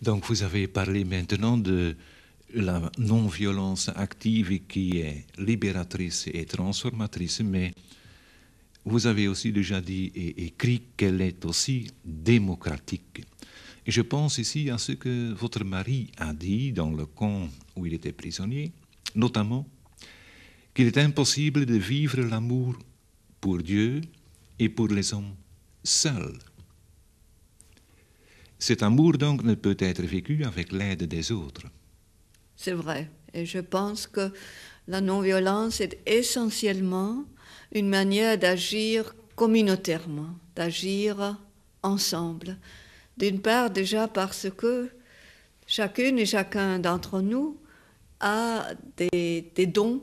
Donc vous avez parlé maintenant de la non-violence active qui est libératrice et transformatrice, mais vous avez aussi déjà dit et écrit qu'elle est aussi démocratique. Et je pense ici à ce que votre mari a dit dans le camp où il était prisonnier, notamment qu'il est impossible de vivre l'amour pour Dieu et pour les hommes seuls. Cet amour donc ne peut être vécu avec l'aide des autres. C'est vrai. Et je pense que la non-violence est essentiellement une manière d'agir communautairement, d'agir ensemble. D'une part, déjà parce que chacune et chacun d'entre nous a des dons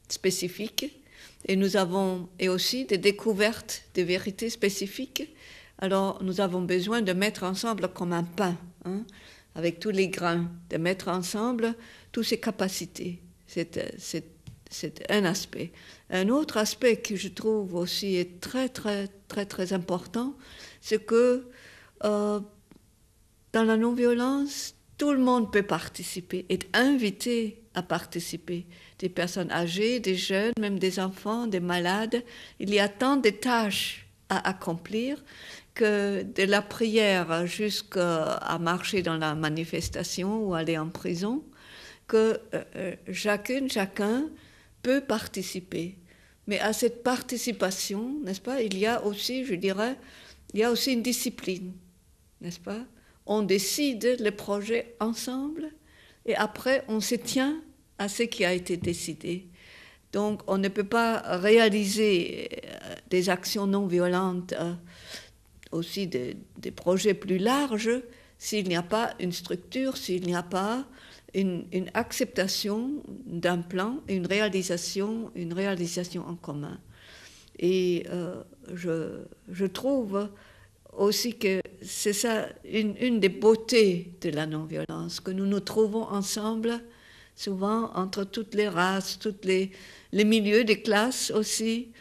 spécifiques et nous avons aussi des découvertes, des vérités spécifiques. Alors nous avons besoin de mettre ensemble comme un pain, avec tous les grains, de mettre ensemble toutes ces capacités. C'est un aspect. Un autre aspect que je trouve aussi est très, très, très, très important, c'est que dans la non-violence, tout le monde peut participer, est invité à participer. Des personnes âgées, des jeunes, même des enfants, des malades. Il y a tant de tâches à accomplir que de la prière jusqu'à marcher dans la manifestation ou aller en prison, que chacun peut participer. Mais à cette participation, n'est-ce pas, il y a aussi, je dirais, il y a aussi une discipline, n'est-ce pas? On décide le projet ensemble et après on se tient à ce qui a été décidé. Donc on ne peut pas réaliser des actions non violentes, aussi des projets plus larges, s'il n'y a pas une structure, s'il n'y a pas une acceptation d'un plan, une réalisation en commun. Et je trouve aussi que c'est ça une des beautés de la non-violence, que nous nous trouvons ensemble, souvent entre toutes les races, tous les milieux, des classes aussi,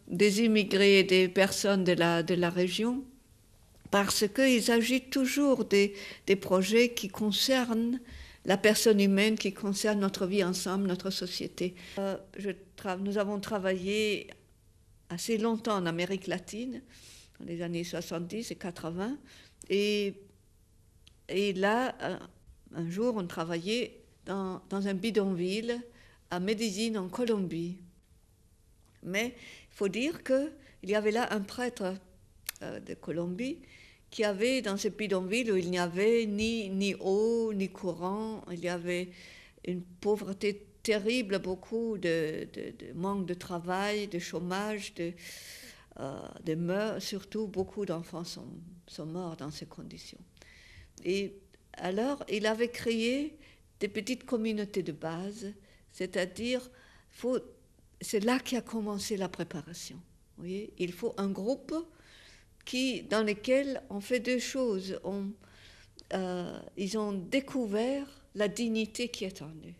des immigrés et des personnes de la région, parce qu'il s'agit toujours des projets qui concernent la personne humaine, qui concernent notre vie ensemble, notre société. Nous avons travaillé assez longtemps en Amérique latine, dans les années 70 et 80, et là, un jour, on travaillait dans un bidonville à Medellín, en Colombie. Mais il faut dire qu'il y avait là un prêtre de Colombie qui avait, dans ce bidonville où il n'y avait ni eau, ni courant, il y avait une pauvreté terrible, beaucoup de manque de travail, de chômage, de meurtres, surtout beaucoup d'enfants sont morts dans ces conditions. Et alors, il avait créé des petites communautés de base, c'est-à-dire, c'est là qu'a commencé la préparation. Vous voyez, il faut un groupe dans lequel on fait deux choses. Ils ont découvert la dignité qui est en eux,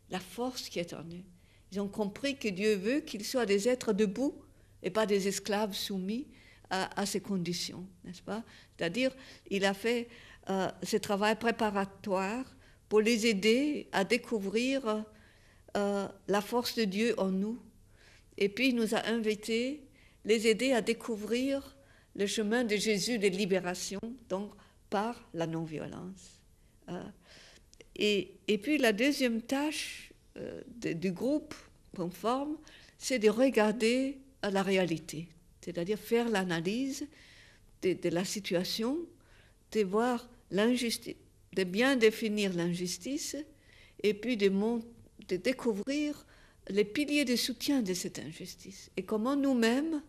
la force qui est en eux. Ils ont compris que Dieu veut qu'ils soient des êtres debout et pas des esclaves soumis à ces conditions, n'est-ce pas? C'est-à-dire, il a fait ce travail préparatoire pour les aider à découvrir la force de Dieu en nous. Et puis, il nous a invités, les aider à découvrir le chemin de Jésus de libération, donc par la non-violence. Et puis, la deuxième tâche du groupe qu'on forme, c'est de regarder à la réalité, c'est-à-dire faire l'analyse de la situation, de voir l'injustice, de bien définir l'injustice, et puis de découvrir les piliers de soutien de cette injustice, et comment nous-mêmes,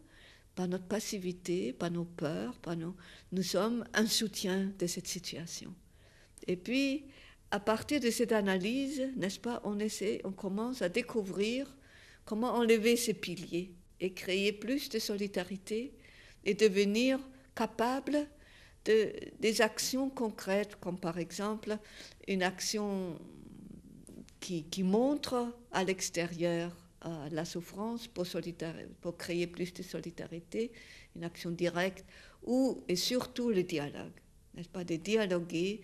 par notre passivité, par nos peurs, nous sommes un soutien de cette situation. Et puis, à partir de cette analyse, n'est-ce pas, on commence à découvrir comment enlever ces piliers et créer plus de solidarité et devenir capable des actions concrètes, comme par exemple une action qui montre à l'extérieur la souffrance pour créer plus de solidarité, une action directe, et surtout le dialogue. n'est-ce pas, de dialoguer,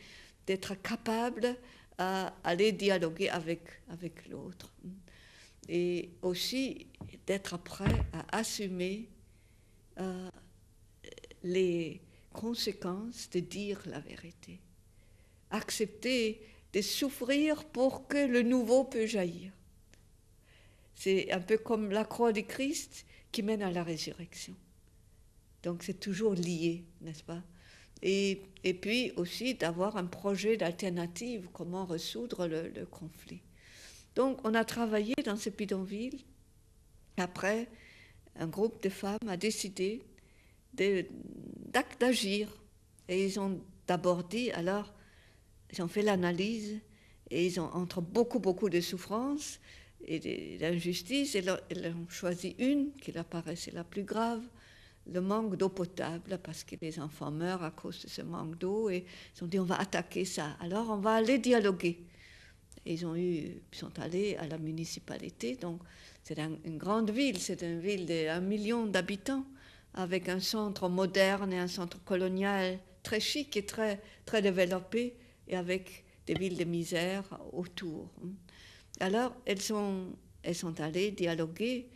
d'être capable à aller dialoguer avec l'autre. Et aussi d'être prêt à assumer les conséquences de dire la vérité. Accepter de souffrir pour que le nouveau peut jaillir. C'est un peu comme la croix du Christ qui mène à la résurrection. Donc c'est toujours lié, n'est-ce pas? Et puis aussi d'avoir un projet d'alternative, comment résoudre le conflit. Donc on a travaillé dans ce bidonville. Après, un groupe de femmes a décidé d'agir. Et ils ont d'abord dit, alors, ils ont fait l'analyse, et ils ont, entre beaucoup de souffrances et d'injustice, ils ont choisi une qui leur paraissait la plus grave, le manque d'eau potable, parce que les enfants meurent à cause de ce manque d'eau, et ils ont dit, on va attaquer ça. Alors, on va aller dialoguer. Et ils sont allés à la municipalité, donc c'est une grande ville, c'est une ville de 1 million d'habitants, avec un centre moderne et un centre colonial très chic et très développé, et avec des villes de misère autour. Alors, elles sont allées dialoguer,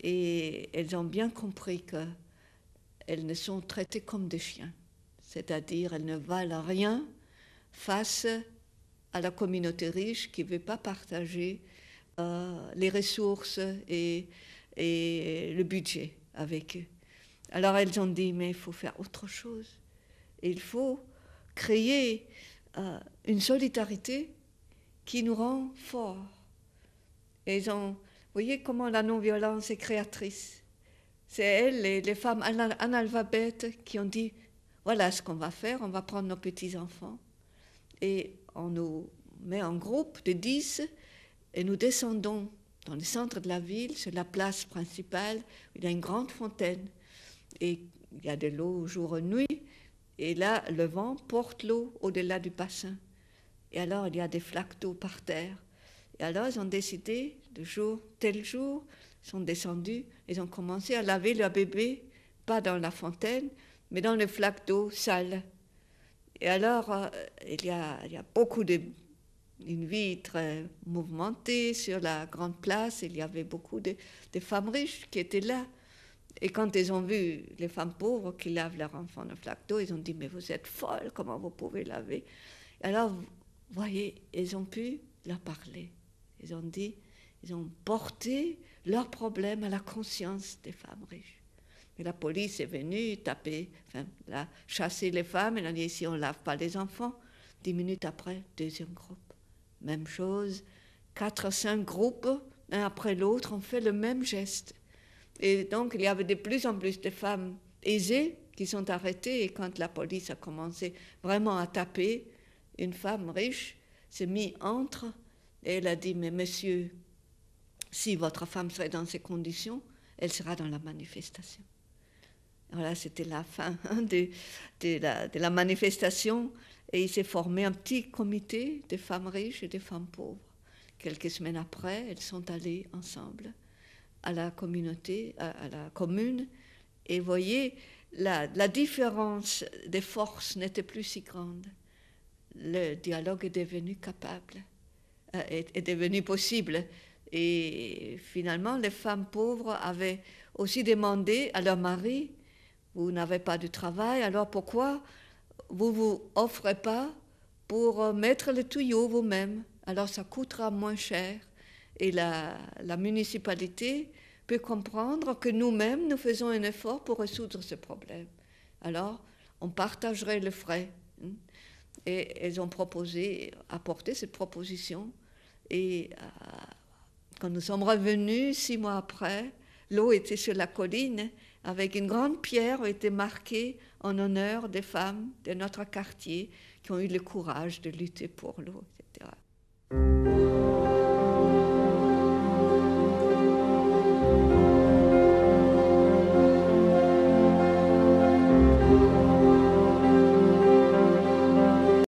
et elles ont bien compris qu'elles ne sont traitées comme des chiens, c'est-à-dire elles ne valent rien face à la communauté riche qui ne veut pas partager les ressources et le budget avec eux. Alors elles ont dit, mais il faut faire autre chose. Il faut créer une solidarité qui nous rend forts. Et vous voyez comment la non-violence est créatrice. C'est elles, les femmes analphabètes, qui ont dit, voilà ce qu'on va faire, on va prendre nos petits-enfants et on nous met en groupe de 10 et nous descendons dans le centre de la ville, sur la place principale, où il y a une grande fontaine. Et il y a de l'eau jour et nuit, et là, le vent porte l'eau au-delà du bassin. Et alors, il y a des flaques d'eau par terre. Et alors, ils ont décidé, tel jour, ils sont descendus, ils ont commencé à laver leur bébé, pas dans la fontaine, mais dans les flaques d'eau sales. Et alors, il y a une vie très mouvementée sur la grande place. Il y avait beaucoup de femmes riches qui étaient là. Et quand ils ont vu les femmes pauvres qui lavent leurs enfants dans le flaque d'eau, ils ont dit, mais vous êtes folles, comment vous pouvez laver? Et alors, vous voyez, ils ont pu leur parler. Ils ont porté leurs problèmes à la conscience des femmes riches. Et la police est venue chasser les femmes, elle a dit, ici on ne lave pas les enfants. 10 minutes après, deuxième groupe. Même chose, 4 ou 5 groupes, un après l'autre, ont fait le même geste. Et donc, il y avait de plus en plus de femmes aisées qui sont arrêtées. Et quand la police a commencé vraiment à taper, une femme riche s'est mise entre, et elle a dit, mais monsieur, si votre femme serait dans ces conditions, elle sera dans la manifestation. Voilà, c'était la fin de la manifestation, et il s'est formé un petit comité de femmes riches et de femmes pauvres. Quelques semaines après, elles sont allées ensemble à la communauté, à la commune, et vous voyez, la différence des forces n'était plus si grande. Le dialogue est devenu est devenu possible. Et finalement, les femmes pauvres avaient aussi demandé à leur mari, vous n'avez pas de travail, alors pourquoi vous vous offrez pas pour mettre le tuyau vous-même? Alors ça coûtera moins cher. Et la municipalité peut comprendre que nous-mêmes, nous faisons un effort pour résoudre ce problème. Alors, on partagerait le frais. Et elles ont apporté cette proposition. Et quand nous sommes revenus, 6 mois après, l'eau était sur la colline, avec une grande pierre qui était marquée en honneur des femmes de notre quartier qui ont eu le courage de lutter pour l'eau, etc.